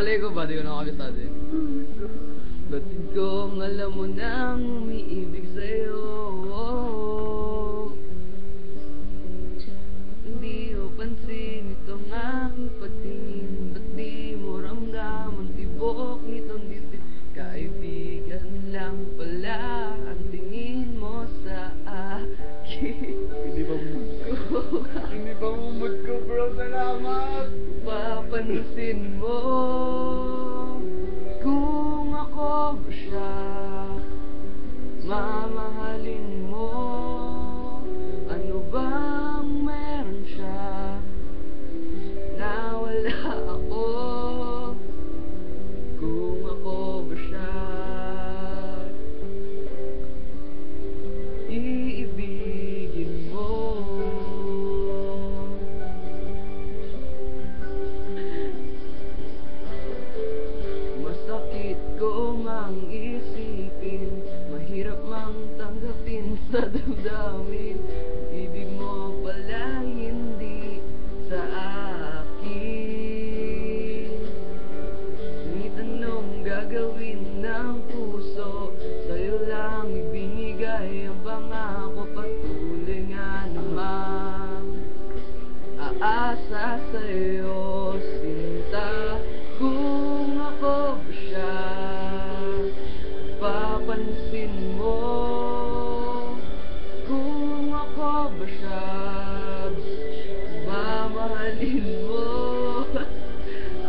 Malay ko ba? Di ko na kabisado eh. Batid kong alam mo nang umiibig sa'yo. Hindi mo pansin itong aking pagtingin. Ba't di mo ramdam ang tibok nitong dibdib? Kaibigan lang pala ang tingin mo sa akin. Hindi ba mood ko? Hindi ba mood ko, bro? Salamat! Papansin mo kung ako ba siya, mamahalin mo. Ano bang meron siya na wala ako? Kung ako ba siya iibigin mo. Masakit ko mang isipin, mahirap mang tanggapin sa damdamin. Ibig mo pala hindi sa akin. Ni tanong gagawin ng puso, sa'yo lang ibinigay ang pangako. Patuloy nga naman aasa sa'yo, sinta. Kung ako ba siya, papansin mo. Kung ako ba siya, mamahalin mo.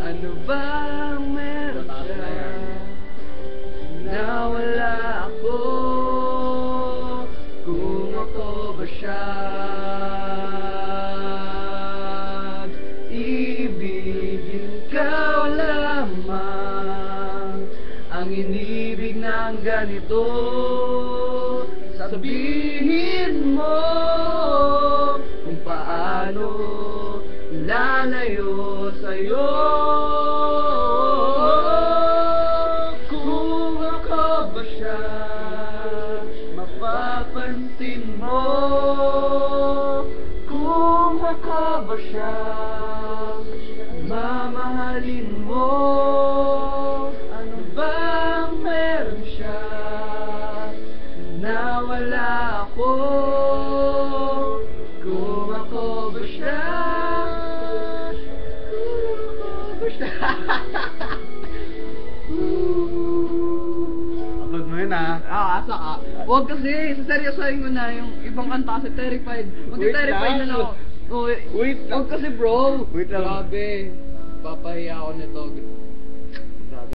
Ano bang meron siya na wala ako? Kung ako ba siya, iibigin ka lamang. Ang inibig ng ganito, sabihin mo kung paano lalayo sa'yo. Kung ako ba siya, mapapansin mo. Kung ako ba siya, mamahalin mo. Ano bang meron siya na wala ako? Kung ako ba siya, kung ako ba siya. Upload mo yun, ah. Asa ka? Huwag kasi, saseryosohin mo na yung ibang kanta kasi terrified. Magti-terrified na ako. Wait lang. Huwag kasi bro. Wait lang. Grabe. Papahiya ako nito.